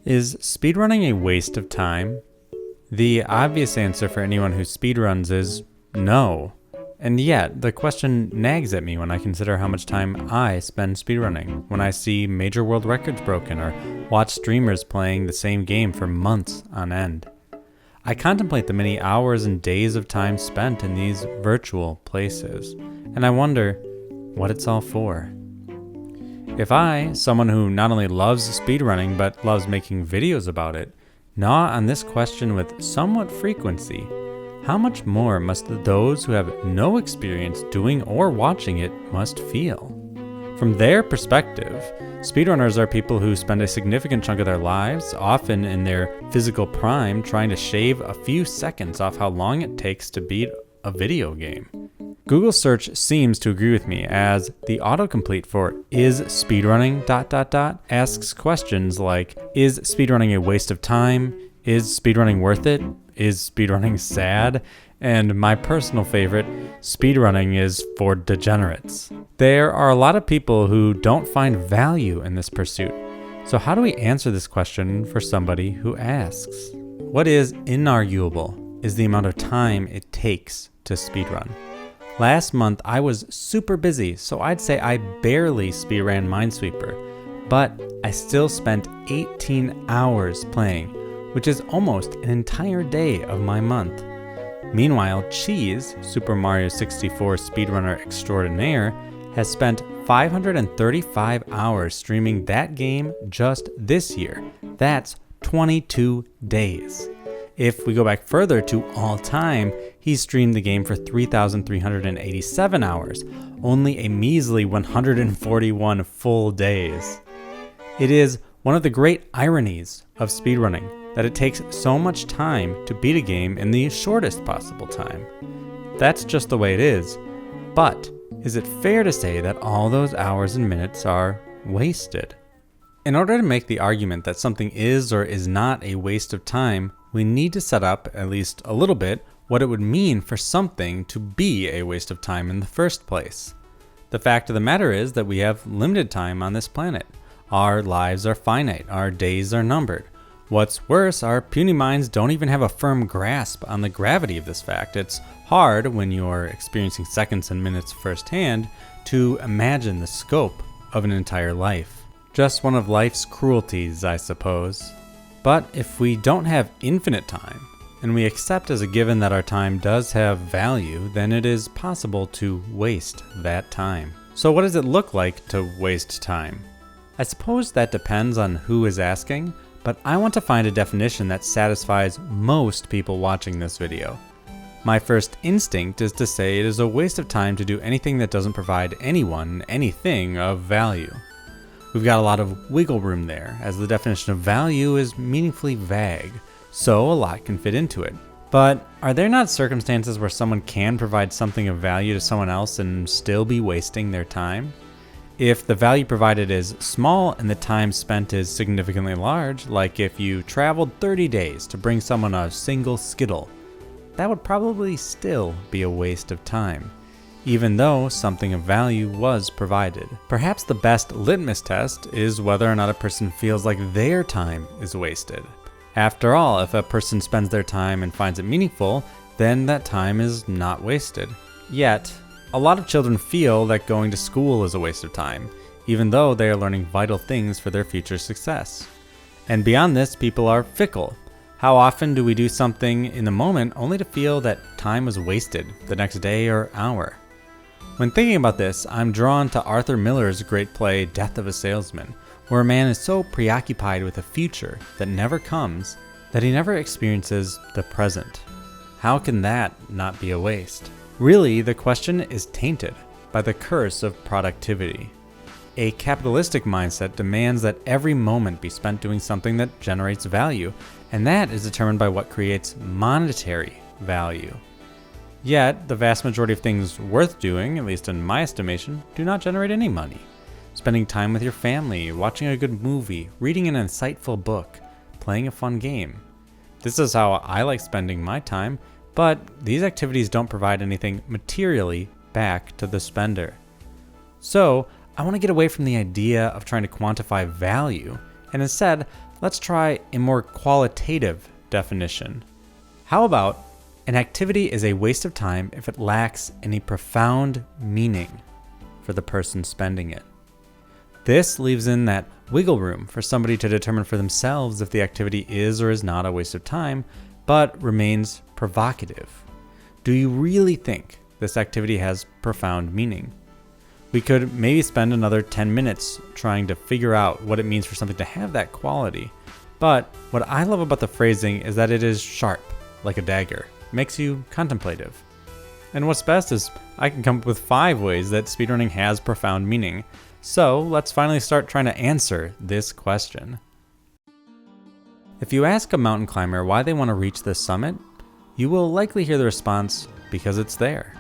Is speedrunning a waste of time? The obvious answer for anyone who speedruns is no. And yet, the question nags at me when I consider how much time I spend speedrunning, when I see major world records broken or watch streamers playing the same game for months on end. I contemplate the many hours and days of time spent in these virtual places, and I wonder what it's all for. If I, someone who not only loves speedrunning but loves making videos about it, gnaw on this question with somewhat frequency, how much more must those who have no experience doing or watching it must feel? From their perspective, speedrunners are people who spend a significant chunk of their lives, often in their physical prime, trying to shave a few seconds off how long it takes to beat a video game. Google search seems to agree with me, as the autocomplete for "is speedrunning ... asks questions like, is speedrunning a waste of time? Is speedrunning worth it? Is speedrunning sad? And my personal favorite, speedrunning is for degenerates. There are a lot of people who don't find value in this pursuit. So how do we answer this question for somebody who asks? What is inarguable is the amount of time it takes to speedrun. Last month, I was super busy, so I'd say I barely speedran Minesweeper, but I still spent 18 hours playing, which is almost an entire day of my month. Meanwhile, Cheese, Super Mario 64 speedrunner extraordinaire, has spent 535 hours streaming that game just this year. That's 22 days. If we go back further to all time, he streamed the game for 3,387 hours, only a measly 141 full days. It is one of the great ironies of speedrunning that it takes so much time to beat a game in the shortest possible time. That's just the way it is. But is it fair to say that all those hours and minutes are wasted? In order to make the argument that something is or is not a waste of time, we need to set up, at least a little bit, what it would mean for something to be a waste of time in the first place. The fact of the matter is that we have limited time on this planet. Our lives are finite, our days are numbered. What's worse, our puny minds don't even have a firm grasp on the gravity of this fact. It's hard, when you're experiencing seconds and minutes firsthand, to imagine the scope of an entire life. Just one of life's cruelties, I suppose. But if we don't have infinite time, and we accept as a given that our time does have value, then it is possible to waste that time. So what does it look like to waste time? I suppose that depends on who is asking, but I want to find a definition that satisfies most people watching this video. My first instinct is to say it is a waste of time to do anything that doesn't provide anyone anything of value. We've got a lot of wiggle room there, as the definition of value is meaningfully vague, so a lot can fit into it. But are there not circumstances where someone can provide something of value to someone else and still be wasting their time? If the value provided is small and the time spent is significantly large, like if you traveled 30 days to bring someone a single Skittle, that would probably still be a waste of time, even though something of value was provided. Perhaps the best litmus test is whether or not a person feels like their time is wasted. After all, if a person spends their time and finds it meaningful, then that time is not wasted. Yet, a lot of children feel that going to school is a waste of time, even though they are learning vital things for their future success. And beyond this, people are fickle. How often do we do something in the moment only to feel that time was wasted the next day or hour? When thinking about this, I'm drawn to Arthur Miller's great play Death of a Salesman, where a man is so preoccupied with a future that never comes that he never experiences the present. How can that not be a waste? Really, the question is tainted by the curse of productivity. A capitalistic mindset demands that every moment be spent doing something that generates value, and that is determined by what creates monetary value. Yet, the vast majority of things worth doing, at least in my estimation, do not generate any money. Spending time with your family, watching a good movie, reading an insightful book, playing a fun game. This is how I like spending my time, but these activities don't provide anything materially back to the spender. So, I want to get away from the idea of trying to quantify value, and instead, let's try a more qualitative definition. How about an activity is a waste of time if it lacks any profound meaning for the person spending it? This leaves in that wiggle room for somebody to determine for themselves if the activity is or is not a waste of time, but remains provocative. Do you really think this activity has profound meaning? We could maybe spend another 10 minutes trying to figure out what it means for something to have that quality. But what I love about the phrasing is that it is sharp, like a dagger. It makes you contemplative. And what's best is I can come up with 5 ways that speedrunning has profound meaning. So let's finally start trying to answer this question. If you ask a mountain climber why they want to reach the summit, you will likely hear the response, because it's there.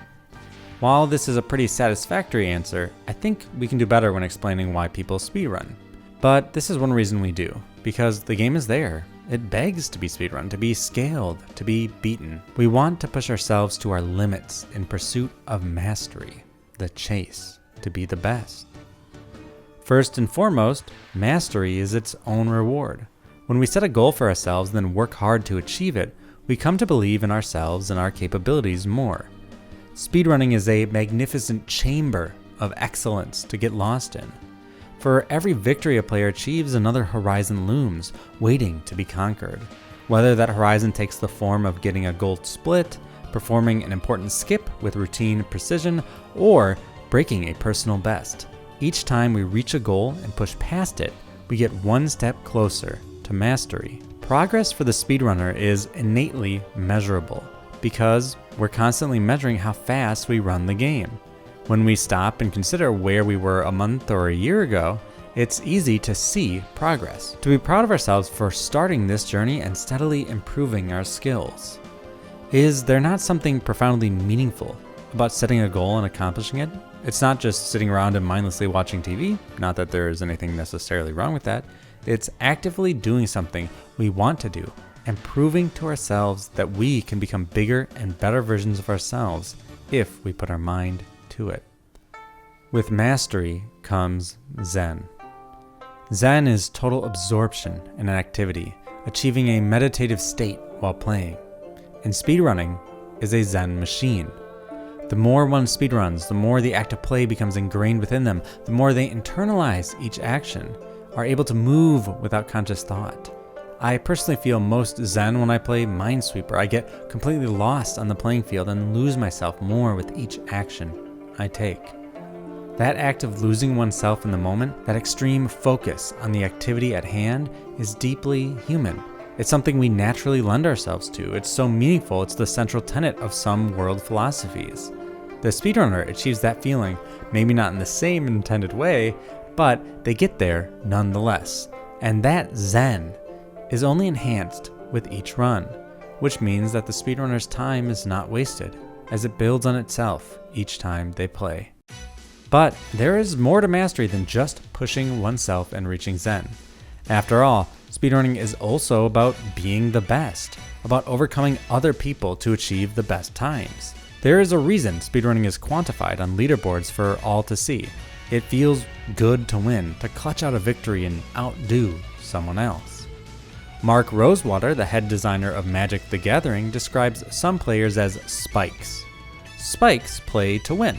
While this is a pretty satisfactory answer, I think we can do better when explaining why people speedrun. But this is one reason we do, because the game is there. It begs to be speedrun, to be scaled, to be beaten. We want to push ourselves to our limits in pursuit of mastery, the chase to be the best. First and foremost, mastery is its own reward. When we set a goal for ourselves and then work hard to achieve it, we come to believe in ourselves and our capabilities more. Speedrunning is a magnificent chamber of excellence to get lost in. For every victory a player achieves, another horizon looms, waiting to be conquered. Whether that horizon takes the form of getting a gold split, performing an important skip with routine precision, or breaking a personal best. Each time we reach a goal and push past it, we get one step closer to mastery. Progress for the speedrunner is innately measurable because we're constantly measuring how fast we run the game. When we stop and consider where we were a month or a year ago, it's easy to see progress, to be proud of ourselves for starting this journey and steadily improving our skills. Is there not something profoundly meaningful about setting a goal and accomplishing it? It's not just sitting around and mindlessly watching TV, not that there is anything necessarily wrong with that. It's actively doing something we want to do and proving to ourselves that we can become bigger and better versions of ourselves if we put our mind to it. With mastery comes Zen. Zen is total absorption in an activity, achieving a meditative state while playing. And speedrunning is a Zen machine. The more one speedruns, the more the act of play becomes ingrained within them, the more they internalize each action, are able to move without conscious thought. I personally feel most zen when I play Minesweeper. I get completely lost on the playing field and lose myself more with each action I take. That act of losing oneself in the moment, that extreme focus on the activity at hand, is deeply human. It's something we naturally lend ourselves to. It's so meaningful, it's the central tenet of some world philosophies. The speedrunner achieves that feeling, maybe not in the same intended way, but they get there nonetheless. And that zen is only enhanced with each run, which means that the speedrunner's time is not wasted, as it builds on itself each time they play. But there is more to mastery than just pushing oneself and reaching zen. After all, speedrunning is also about being the best, about overcoming other people to achieve the best times. There is a reason speedrunning is quantified on leaderboards for all to see. It feels good to win, to clutch out a victory and outdo someone else. Mark Rosewater, the head designer of Magic: The Gathering, describes some players as spikes. Spikes play to win.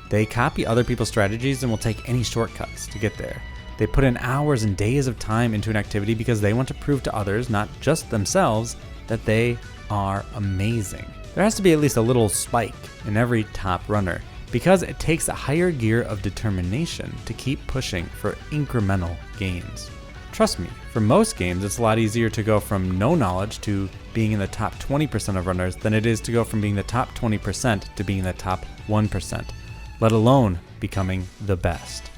They copy other people's strategies and will take any shortcuts to get there. They put in hours and days of time into an activity because they want to prove to others, not just themselves, that they are amazing. There has to be at least a little spike in every top runner, because it takes a higher gear of determination to keep pushing for incremental gains. Trust me, for most games it's a lot easier to go from no knowledge to being in the top 20% of runners than it is to go from being the top 20% to being the top 1%, let alone becoming the best.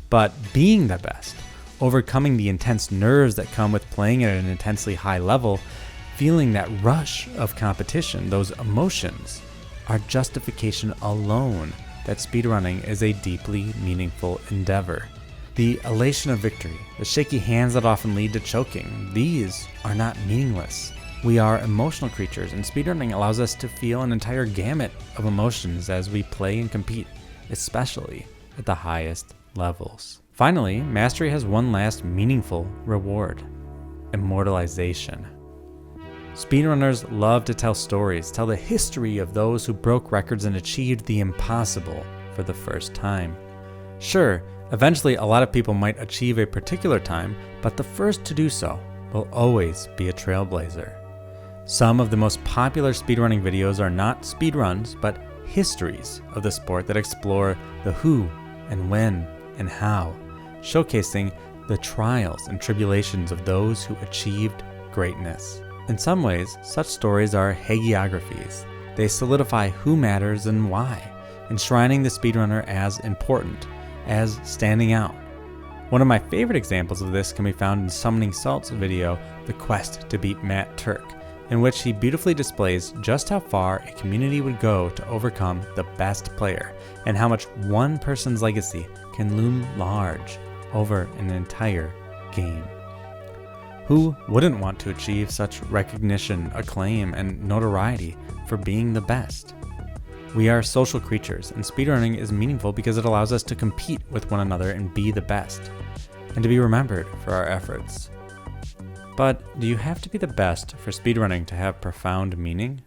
But being the best, overcoming the intense nerves that come with playing at an intensely high level, feeling that rush of competition, those emotions, are justification alone that speedrunning is a deeply meaningful endeavor. The elation of victory, the shaky hands that often lead to choking, these are not meaningless. We are emotional creatures, and speedrunning allows us to feel an entire gamut of emotions as we play and compete, especially at the highest levels. Finally, mastery has one last meaningful reward: immortalization. Speedrunners love to tell stories, tell the history of those who broke records and achieved the impossible for the first time. Sure, eventually a lot of people might achieve a particular time, but the first to do so will always be a trailblazer. Some of the most popular speedrunning videos are not speedruns, but histories of the sport that explore the who and when and how, showcasing the trials and tribulations of those who achieved greatness. In some ways, such stories are hagiographies. They solidify who matters and why, enshrining the speedrunner as important, as standing out. One of my favorite examples of this can be found in Summoning Salt's video, The Quest to Beat Matt Turk, in which he beautifully displays just how far a community would go to overcome the best player, and how much one person's legacy can loom large over an entire game. Who wouldn't want to achieve such recognition, acclaim, and notoriety for being the best? We are social creatures, and speedrunning is meaningful because it allows us to compete with one another and be the best, and to be remembered for our efforts. But do you have to be the best for speedrunning to have profound meaning?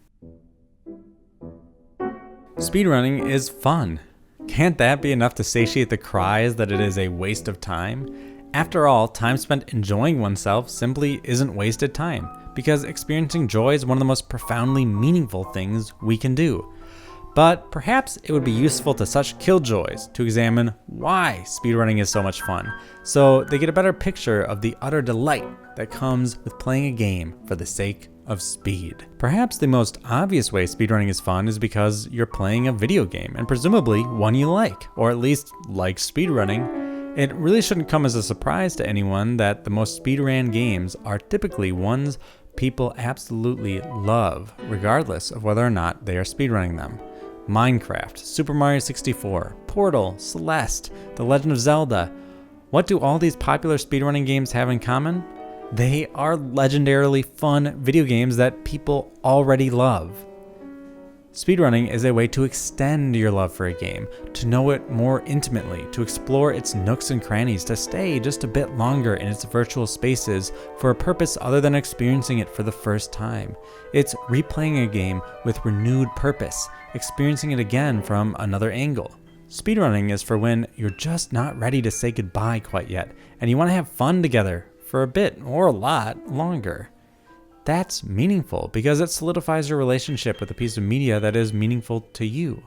Speedrunning is fun. Can't that be enough to satiate the cries that it is a waste of time? After all, time spent enjoying oneself simply isn't wasted time, because experiencing joy is one of the most profoundly meaningful things we can do. But perhaps it would be useful to such killjoys to examine why speedrunning is so much fun, so they get a better picture of the utter delight that comes with playing a game for the sake of speed. Perhaps the most obvious way speedrunning is fun is because you're playing a video game, and presumably one you like, or at least like speedrunning. It really shouldn't come as a surprise to anyone that the most speedrun games are typically ones people absolutely love, regardless of whether or not they are speedrunning them. Minecraft, Super Mario 64, Portal, Celeste, The Legend of Zelda. What do all these popular speedrunning games have in common? They are legendarily fun video games that people already love. Speedrunning is a way to extend your love for a game, to know it more intimately, to explore its nooks and crannies, to stay just a bit longer in its virtual spaces for a purpose other than experiencing it for the first time. It's replaying a game with renewed purpose, experiencing it again from another angle. Speedrunning is for when you're just not ready to say goodbye quite yet, and you want to have fun together for a bit or a lot longer. That's meaningful because it solidifies your relationship with a piece of media that is meaningful to you.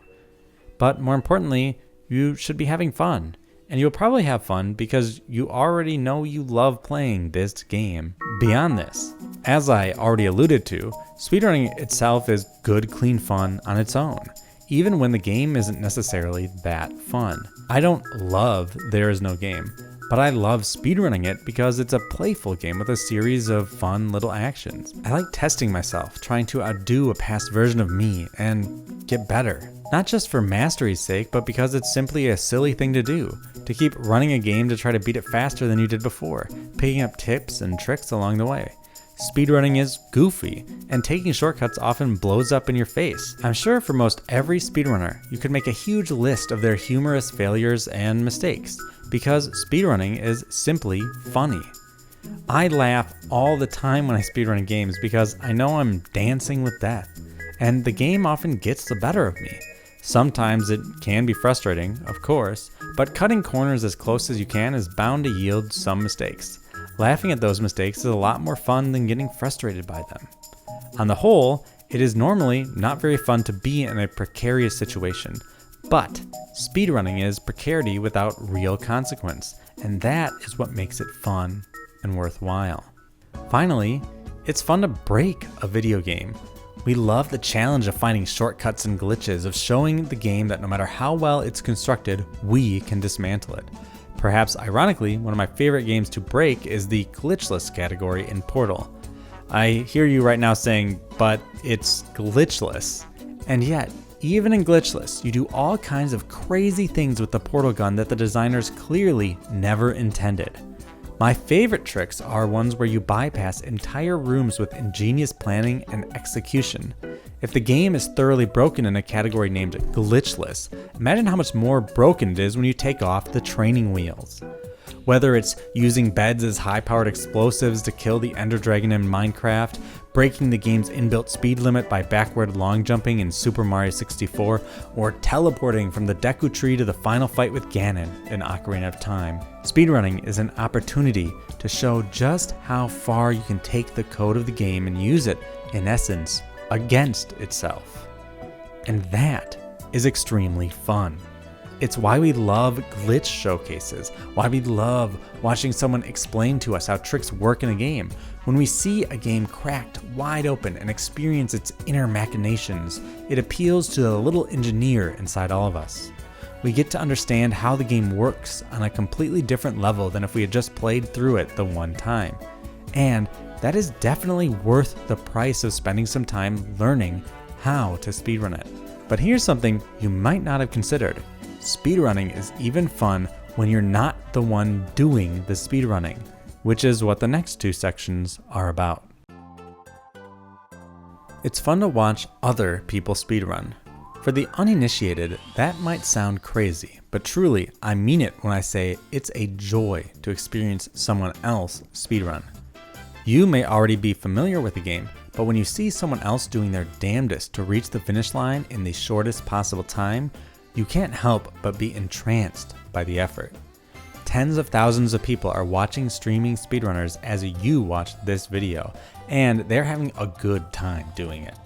But more importantly, you should be having fun. And you'll probably have fun because you already know you love playing this game. Beyond this, as I already alluded to, speedrunning itself is good, clean fun on its own, even when the game isn't necessarily that fun. I don't love There Is No Game, but I love speedrunning it because it's a playful game with a series of fun little actions. I like testing myself, trying to outdo a past version of me and get better. Not just for mastery's sake, but because it's simply a silly thing to do, to keep running a game to try to beat it faster than you did before, picking up tips and tricks along the way. Speedrunning is goofy, and taking shortcuts often blows up in your face. I'm sure for most every speedrunner, you could make a huge list of their humorous failures and mistakes, because speedrunning is simply funny. I laugh all the time when I speedrun games because I know I'm dancing with death, and the game often gets the better of me. Sometimes it can be frustrating, of course, but cutting corners as close as you can is bound to yield some mistakes. Laughing at those mistakes is a lot more fun than getting frustrated by them. On the whole, it is normally not very fun to be in a precarious situation, but speedrunning is precarity without real consequence, and that is what makes it fun and worthwhile. Finally, it's fun to break a video game. We love the challenge of finding shortcuts and glitches, of showing the game that no matter how well it's constructed, we can dismantle it. Perhaps ironically, one of my favorite games to break is the glitchless category in Portal. I hear you right now saying, but it's glitchless. And yet, even in glitchless, you do all kinds of crazy things with the portal gun that the designers clearly never intended. My favorite tricks are ones where you bypass entire rooms with ingenious planning and execution. If the game is thoroughly broken in a category named glitchless, imagine how much more broken it is when you take off the training wheels. Whether it's using beds as high-powered explosives to kill the Ender Dragon in Minecraft, breaking the game's inbuilt speed limit by backward long jumping in Super Mario 64, or teleporting from the Deku Tree to the final fight with Ganon in Ocarina of Time, speedrunning is an opportunity to show just how far you can take the code of the game and use it, in essence, against itself. And that is extremely fun. It's why we love glitch showcases, why we love watching someone explain to us how tricks work in a game. When we see a game cracked wide open and experience its inner machinations, it appeals to the little engineer inside all of us. We get to understand how the game works on a completely different level than if we had just played through it the one time. And that is definitely worth the price of spending some time learning how to speedrun it. But here's something you might not have considered. Speedrunning is even fun when you're not the one doing the speedrunning, which is what the next two sections are about. It's fun to watch other people speedrun. For the uninitiated, that might sound crazy, but truly, I mean it when I say it's a joy to experience someone else speedrun. You may already be familiar with the game, but when you see someone else doing their damnedest to reach the finish line in the shortest possible time, you can't help but be entranced by the effort. Tens of thousands of people are watching streaming speedrunners as you watch this video, and they're having a good time doing it.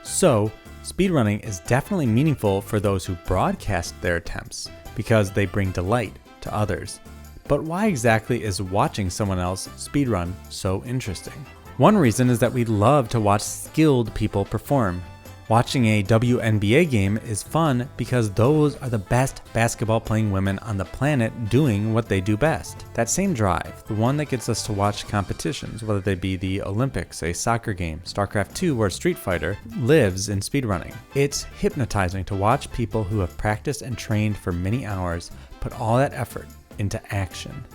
So, speedrunning is definitely meaningful for those who broadcast their attempts, because they bring delight to others. But why exactly is watching someone else speedrun so interesting? One reason is that we love to watch skilled people perform. Watching a WNBA game is fun because those are the best basketball playing women on the planet doing what they do best. That same drive, the one that gets us to watch competitions, whether they be the Olympics, a soccer game, StarCraft 2, or Street Fighter, lives in speedrunning. It's hypnotizing to watch people who have practiced and trained for many hours put all that effort into action.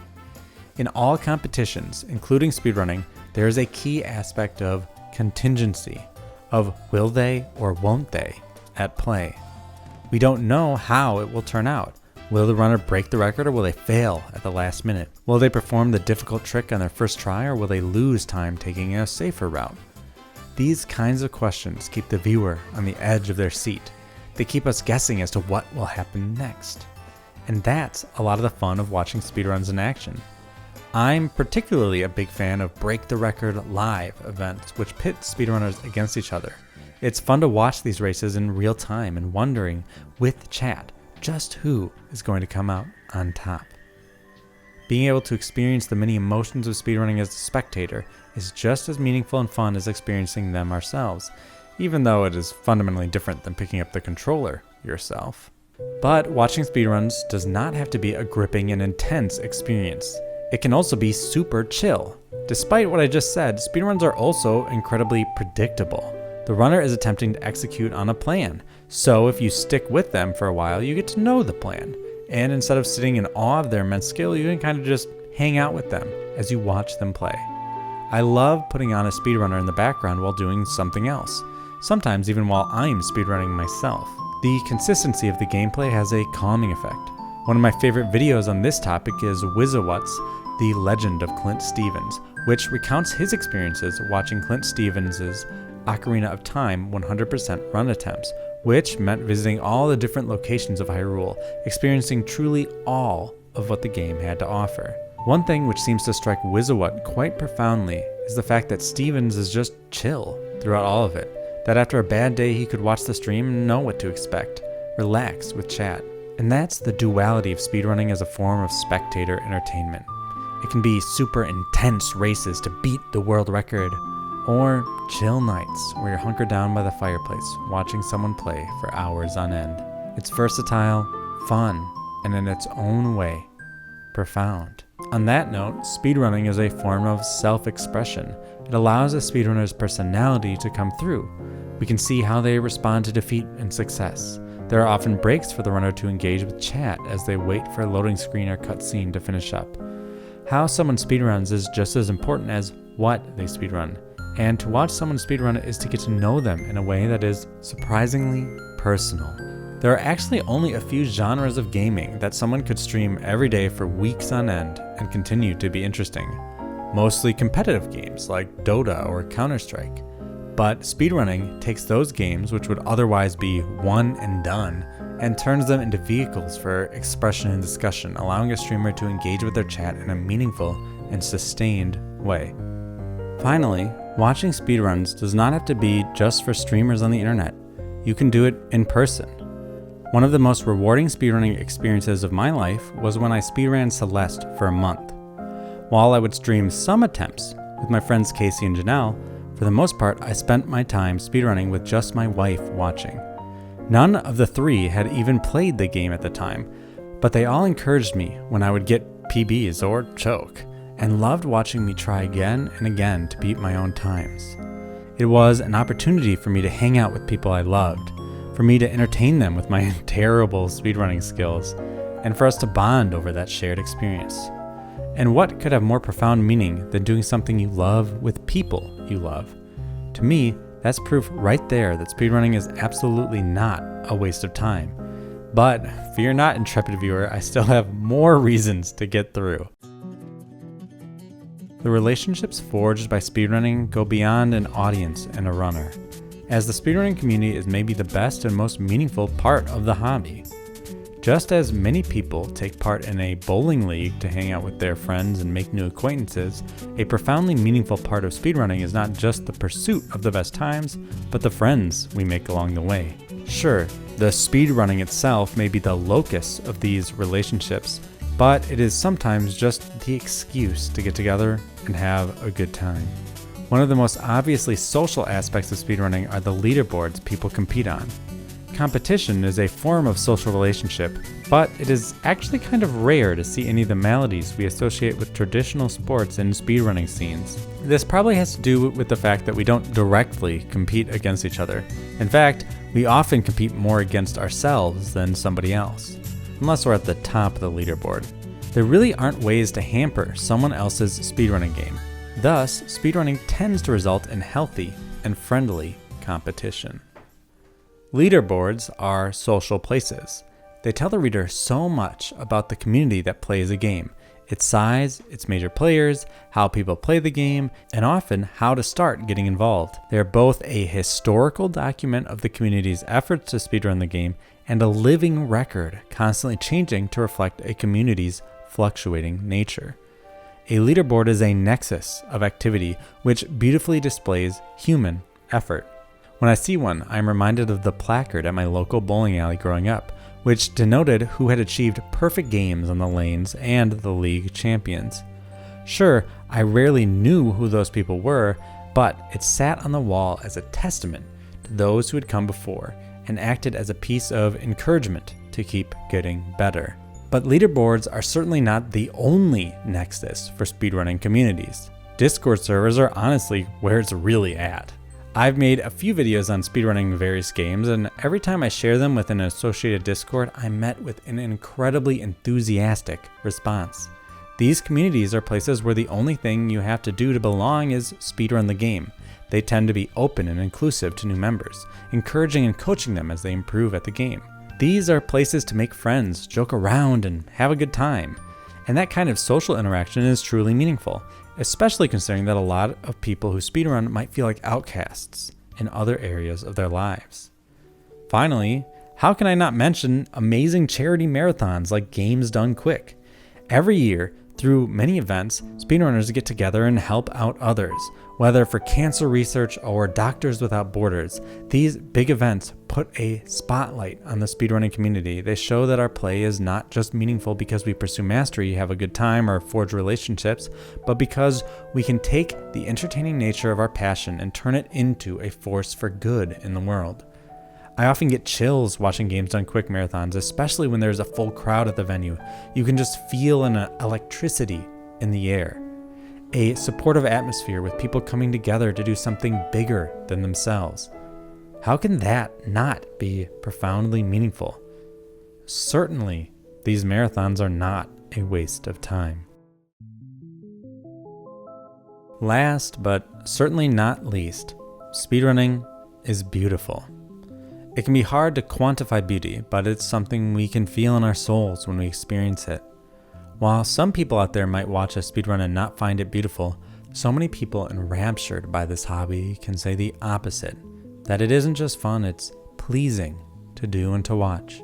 In all competitions, including speedrunning, there is a key aspect of contingency, of will they or won't they at play. We don't know how it will turn out. Will the runner break the record or will they fail at the last minute? Will they perform the difficult trick on their first try or will they lose time taking a safer route? These kinds of questions keep the viewer on the edge of their seat. They keep us guessing as to what will happen next. And that's a lot of the fun of watching speedruns in action. I'm particularly a big fan of Break the Record live events, which pit speedrunners against each other. It's fun to watch these races in real time and wondering, with chat, just who is going to come out on top. Being able to experience the many emotions of speedrunning as a spectator is just as meaningful and fun as experiencing them ourselves, even though it is fundamentally different than picking up the controller yourself. But watching speedruns does not have to be a gripping and intense experience. It can also be super chill. Despite what I just said, speedruns are also incredibly predictable. The runner is attempting to execute on a plan, so if you stick with them for a while, you get to know the plan. And instead of sitting in awe of their immense skill, you can kind of just hang out with them as you watch them play. I love putting on a speedrunner in the background while doing something else, sometimes even while I'm speedrunning myself. The consistency of the gameplay has a calming effect. One of my favorite videos on this topic is Wizawat's The Legend of Clint Stevens, which recounts his experiences watching Clint Stevens' Ocarina of Time 100% run attempts, which meant visiting all the different locations of Hyrule, experiencing truly all of what the game had to offer. One thing which seems to strike Wizawat quite profoundly is the fact that Stevens is just chill throughout all of it, that after a bad day he could watch the stream and know what to expect, relax with chat. And that's the duality of speedrunning as a form of spectator entertainment. It can be super intense races to beat the world record, or chill nights where you're hunkered down by the fireplace watching someone play for hours on end. It's versatile, fun, and in its own way, profound. On that note, speedrunning is a form of self-expression. It allows a speedrunner's personality to come through. We can see how they respond to defeat and success. There are often breaks for the runner to engage with chat as they wait for a loading screen or cutscene to finish up. How someone speedruns is just as important as what they speedrun. And to watch someone speedrun is to get to know them in a way that is surprisingly personal. There are actually only a few genres of gaming that someone could stream every day for weeks on end and continue to be interesting. Mostly competitive games like Dota or Counter-Strike. But speedrunning takes those games which would otherwise be one and done and turns them into vehicles for expression and discussion, allowing a streamer to engage with their chat in a meaningful and sustained way. Finally, watching speedruns does not have to be just for streamers on the internet. You can do it in person. One of the most rewarding speedrunning experiences of my life was when I speedran Celeste for a month. While I would stream some attempts with my friends Casey and Janelle, for the most part I spent my time speedrunning with just my wife watching. None of the three had even played the game at the time, but they all encouraged me when I would get PBs or choke, and loved watching me try again and again to beat my own times. It was an opportunity for me to hang out with people I loved, for me to entertain them with my terrible speedrunning skills, and for us to bond over that shared experience. And what could have more profound meaning than doing something you love with people you love? To me, that's proof right there that speedrunning is absolutely not a waste of time. But fear not, intrepid viewer, I still have more reasons to get through. The relationships forged by speedrunning go beyond an audience and a runner, as the speedrunning community is maybe the best and most meaningful part of the hobby. Just as many people take part in a bowling league to hang out with their friends and make new acquaintances, a profoundly meaningful part of speedrunning is not just the pursuit of the best times, but the friends we make along the way. Sure, the speedrunning itself may be the locus of these relationships, but it is sometimes just the excuse to get together and have a good time. One of the most obviously social aspects of speedrunning are the leaderboards people compete on. Competition is a form of social relationship, but it is actually kind of rare to see any of the maladies we associate with traditional sports and speedrunning scenes. This probably has to do with the fact that we don't directly compete against each other. In fact, we often compete more against ourselves than somebody else, unless we're at the top of the leaderboard. There really aren't ways to hamper someone else's speedrunning game. Thus, speedrunning tends to result in healthy and friendly competition. Leaderboards are social places. They tell the reader so much about the community that plays a game, its size, its major players, how people play the game, and often how to start getting involved. They are both a historical document of the community's efforts to speedrun the game and a living record, constantly changing to reflect a community's fluctuating nature. A leaderboard is a nexus of activity which beautifully displays human effort. When I see one, I am reminded of the placard at my local bowling alley growing up, which denoted who had achieved perfect games on the lanes and the league champions. Sure, I rarely knew who those people were, but it sat on the wall as a testament to those who had come before and acted as a piece of encouragement to keep getting better. But leaderboards are certainly not the only nexus for speedrunning communities. Discord servers are honestly where it's really at. I've made a few videos on speedrunning various games, and every time I share them with an associated Discord, I'm met with an incredibly enthusiastic response. These communities are places where the only thing you have to do to belong is speedrun the game. They tend to be open and inclusive to new members, encouraging and coaching them as they improve at the game. These are places to make friends, joke around, and have a good time. And that kind of social interaction is truly meaningful, especially considering that a lot of people who speedrun might feel like outcasts in other areas of their lives. Finally, how can I not mention amazing charity marathons like Games Done Quick? Every year, through many events, speedrunners get together and help out others. Whether for cancer research or Doctors Without Borders, these big events put a spotlight on the speedrunning community. They show that our play is not just meaningful because we pursue mastery, have a good time, or forge relationships, but because we can take the entertaining nature of our passion and turn it into a force for good in the world. I often get chills watching Games Done Quick marathons, especially when there's a full crowd at the venue. You can just feel an electricity in the air. A supportive atmosphere with people coming together to do something bigger than themselves. How can that not be profoundly meaningful? Certainly, these marathons are not a waste of time. Last, but certainly not least, speedrunning is beautiful. It can be hard to quantify beauty, but it's something we can feel in our souls when we experience it. While some people out there might watch a speedrun and not find it beautiful, so many people enraptured by this hobby can say the opposite, that it isn't just fun, it's pleasing to do and to watch.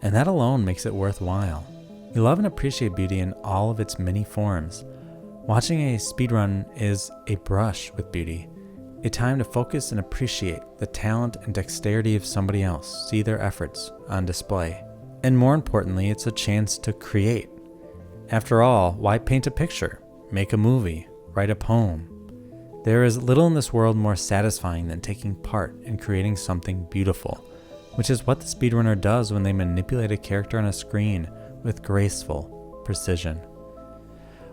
And that alone makes it worthwhile. We love and appreciate beauty in all of its many forms. Watching a speedrun is a brush with beauty, a time to focus and appreciate the talent and dexterity of somebody else, see their efforts on display. And more importantly, it's a chance to create. After all, why paint a picture, make a movie, write a poem? There is little in this world more satisfying than taking part in creating something beautiful, which is what the speedrunner does when they manipulate a character on a screen with graceful precision.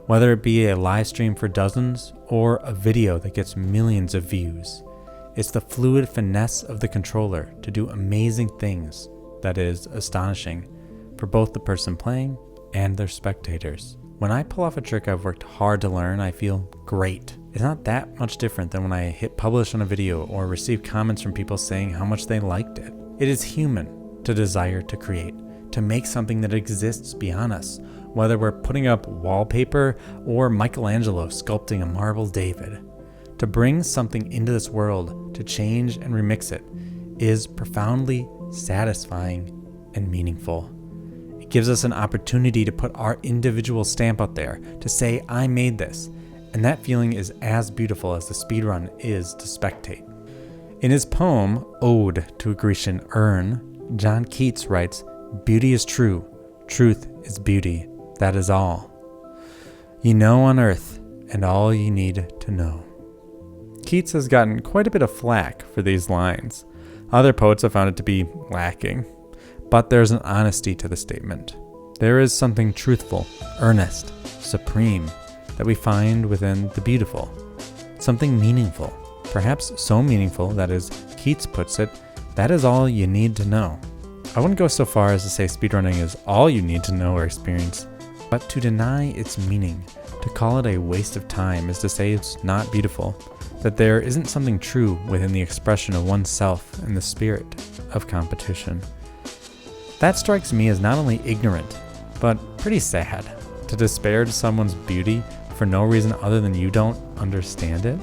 Whether it be a live stream for dozens or a video that gets millions of views, it's the fluid finesse of the controller to do amazing things that is astonishing for both the person playing and their spectators. When I pull off a trick I've worked hard to learn, I feel great. It's not that much different than when I hit publish on a video or receive comments from people saying how much they liked it. It is human to desire to create, to make something that exists beyond us, whether we're putting up wallpaper or Michelangelo sculpting a marble David. To bring something into this world, to change and remix it, is profoundly satisfying and meaningful. It gives us an opportunity to put our individual stamp out there, to say, I made this. And that feeling is as beautiful as the speedrun is to spectate. In his poem, Ode to a Grecian Urn, John Keats writes, "Beauty is true, truth is beauty, that is all. Ye know on earth, and all ye need to know." Keats has gotten quite a bit of flack for these lines. Other poets have found it to be lacking. But there's an honesty to the statement. There is something truthful, earnest, supreme that we find within the beautiful. Something meaningful, perhaps so meaningful that, as Keats puts it, that is all you need to know. I wouldn't go so far as to say speedrunning is all you need to know or experience, but to deny its meaning, to call it a waste of time, is to say it's not beautiful, that there isn't something true within the expression of oneself and the spirit of competition. That strikes me as not only ignorant, but pretty sad, to despair to someone's beauty for no reason other than you don't understand it.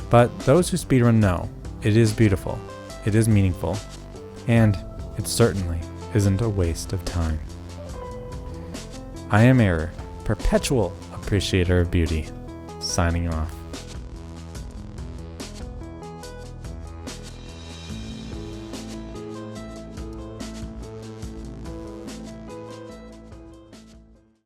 But those who speedrun know it is beautiful, it is meaningful, and it certainly isn't a waste of time. I am Error, perpetual appreciator of beauty, signing off.